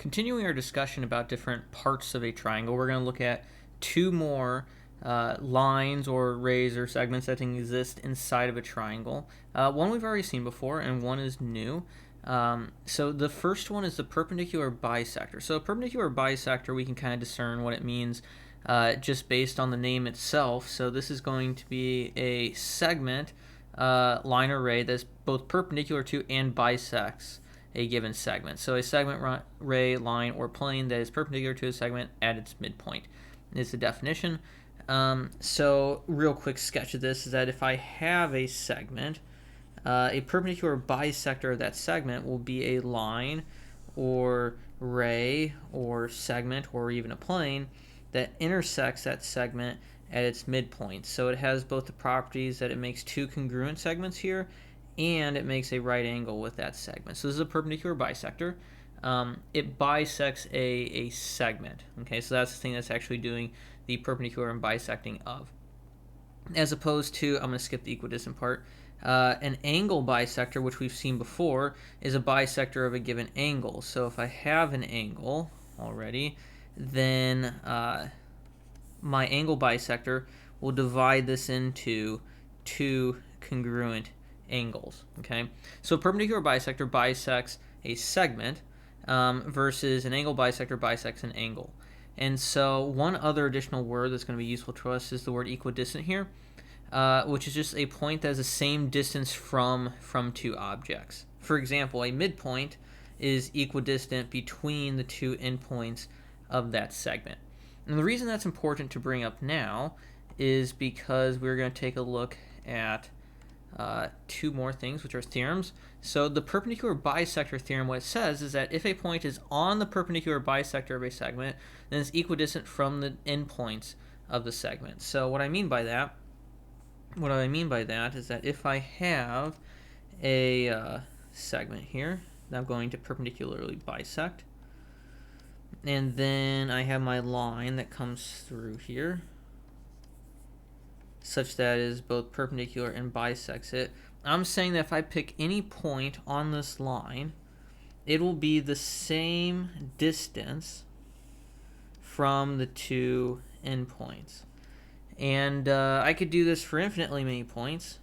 Continuing our discussion about different parts of a triangle, we're going to look at two more lines or rays or segments that exist inside of a triangle. One we've already seen before, and one is new. So the first one is the perpendicular bisector. So a perpendicular bisector, we can kind of discern what it means just based on the name itself. So this is going to be a segment, line or ray that's both perpendicular to and bisects a given segment. So a segment, ray, line, or plane that is perpendicular to a segment at its midpoint is the definition. So real quick sketch of this is that if I have a segment, a perpendicular bisector of that segment will be a line or ray or segment or even a plane that intersects that segment at its midpoint. So it has both the properties that it makes two congruent segments here, and it makes a right angle with that segment. So this is a perpendicular bisector. It bisects a segment. Okay, so that's the thing that's actually doing the perpendicular and bisecting of. As opposed to, I'm going to skip the equidistant part, an angle bisector, which we've seen before, is a bisector of a given angle. So if I have an angle already, then my angle bisector will divide this into two congruent angles. Okay, so a perpendicular bisector bisects a segment versus an angle bisector bisects an angle. And so one other additional word that's going to be useful to us is the word equidistant here, which is just a point that is the same distance from two objects. For example, a midpoint is equidistant between the two endpoints of that segment. And the reason that's important to bring up now is because we're going to take a look at two more things, which are theorems. So the perpendicular bisector theorem, what it says is that if a point is on the perpendicular bisector of a segment, then it's equidistant from the endpoints of the segment. So what I mean by that is that if I have a segment here that I'm going to perpendicularly bisect, and then I have my line that comes through here, such that it is both perpendicular and bisects it. I'm saying that if I pick any point on this line, it will be the same distance from the two endpoints. And I could do this for infinitely many points.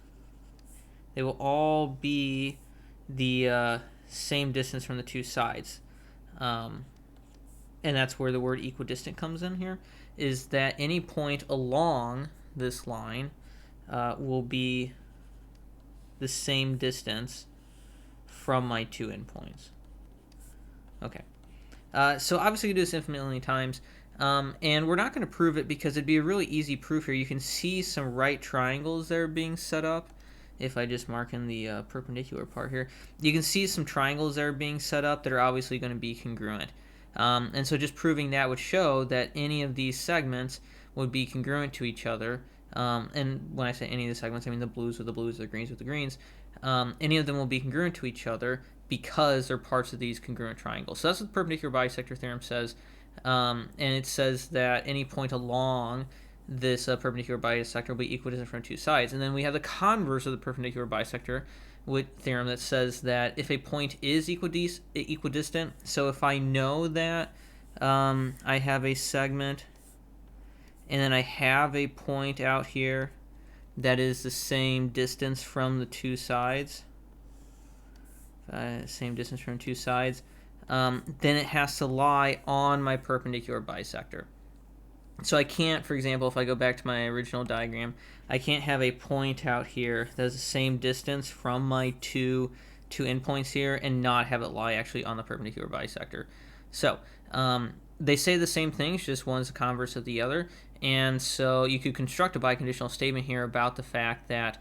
They will all be the same distance from the two sides. And that's where the word equidistant comes in here, is that any point along this line will be the same distance from my two endpoints. Okay, so obviously you can do this infinitely many times, and we're not going to prove it because it'd be a really easy proof here. You can see some right triangles that are being set up. If I just mark in the perpendicular part here, you can see some triangles that are being set up that are obviously going to be congruent. And so just proving that would show that any of these segments would be congruent to each other. And when I say any of the segments, I mean the blues with the blues, the greens with the greens. Any of them will be congruent to each other because they're parts of these congruent triangles. So that's what the perpendicular bisector theorem says. And it says that any point along this perpendicular bisector will be equidistant from two sides. And then we have the converse of the perpendicular bisector with theorem that says that if a point is equidistant, so if I know that I have a segment and then I have a point out here that is the same distance from the two sides, then it has to lie on my perpendicular bisector. So I can't, for example, if I go back to my original diagram, I can't have a point out here that's the same distance from my two endpoints here and not have it lie actually on the perpendicular bisector. So they say the same things, just one's the converse of the other. And so you could construct a biconditional statement here about the fact that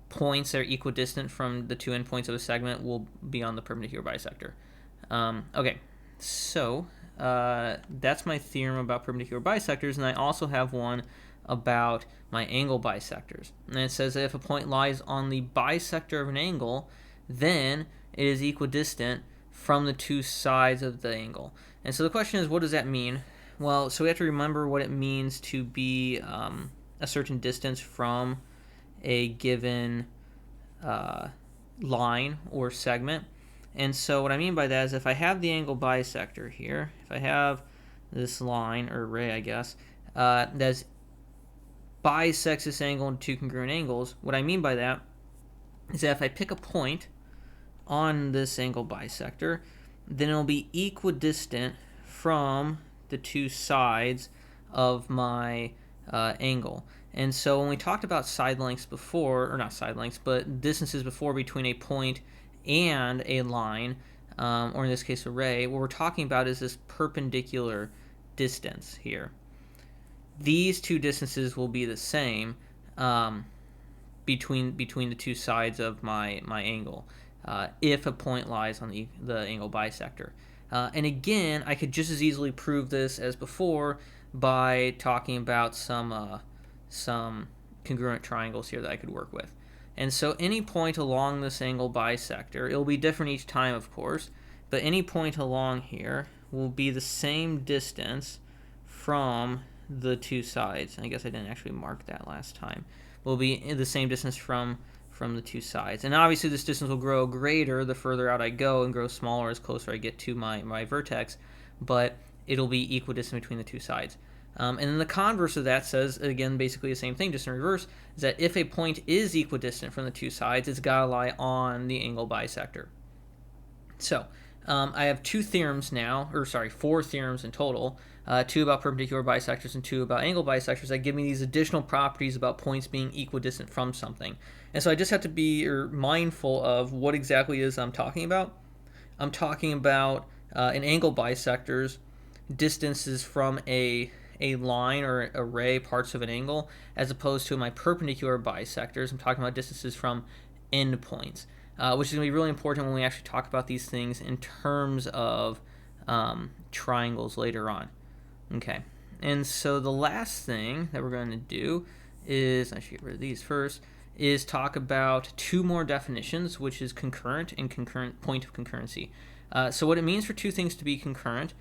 points that are equidistant from the two endpoints of a segment will be on the perpendicular bisector. Okay, so that's my theorem about perpendicular bisectors, and I also have one about my angle bisectors. And it says that if a point lies on the bisector of an angle, then it is equidistant from the two sides of the angle. And so the question is, what does that mean? Well, so we have to remember what it means to be a certain distance from a given line or segment. And so what I mean by that is if I have the angle bisector here, if I have this line, or ray I guess, that bisects this angle into two congruent angles, what I mean by that is that if I pick a point on this angle bisector, then it'll be equidistant from the two sides of my angle. And so when we talked about side lengths before, or not side lengths, but distances before between a point and a line, or in this case a ray, what we're talking about is this perpendicular distance here. These two distances will be the same between the two sides of my angle if a point lies on the angle bisector. And again, I could just as easily prove this as before by talking about some congruent triangles here that I could work with. And so any point along this angle bisector, it'll be different each time, of course, but any point along here will be the same distance from the two sides. I guess I didn't actually mark that last time. Will be the same distance from the two sides. And obviously this distance will grow greater the further out I go and grow smaller as closer I get to my vertex, but it'll be equidistant between the two sides. And then the converse of that says, again, basically the same thing, just in reverse, is that if a point is equidistant from the two sides, it's got to lie on the angle bisector. So I have four theorems in total, two about perpendicular bisectors and two about angle bisectors that give me these additional properties about points being equidistant from something. And so I just have to be mindful of what exactly it is I'm talking about. I'm talking about in angle bisectors, distances from a line or a ray, parts of an angle, as opposed to my perpendicular bisectors, I'm talking about distances from endpoints. Which is going to be really important when we actually talk about these things in terms of triangles later on. Okay, and so the last thing that we're going to do is, I should get rid of these first, is talk about two more definitions, which is concurrent and point of concurrency. So what it means for two things to be concurrent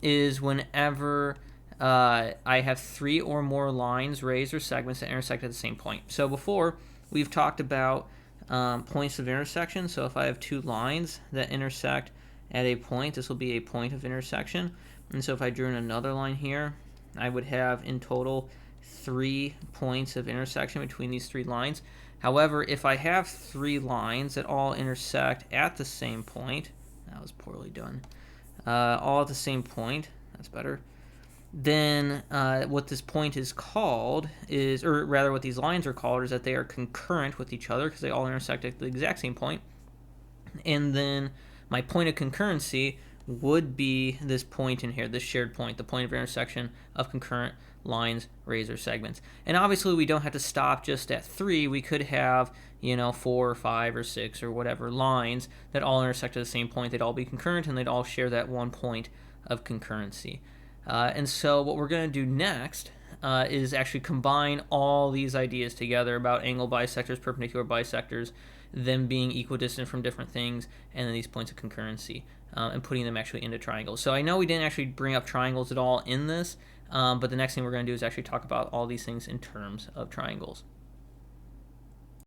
is whenever I have three or more lines, rays, or segments that intersect at the same point. So before, we've talked about points of intersection. So if I have two lines that intersect at a point, this will be a point of intersection. And so if I drew in another line here, I would have in total 3 points of intersection between these three lines. However, if I have three lines that all intersect at the same point, that was poorly done, all at the same point, that's better, then what this point is called is, or rather what these lines are called, is that they are concurrent with each other because they all intersect at the exact same point. And then my point of concurrency would be this point in here, this shared point, the point of intersection of concurrent lines, rays, or segments. And obviously we don't have to stop just at 3. We could have, 4 or 5 or 6 or whatever lines that all intersect at the same point. They'd all be concurrent and they'd all share that one point of concurrency. And so what we're going to do next is actually combine all these ideas together about angle bisectors, perpendicular bisectors, them being equidistant from different things, and then these points of concurrency, and putting them actually into triangles. So I know we didn't actually bring up triangles at all in this, but the next thing we're going to do is actually talk about all these things in terms of triangles.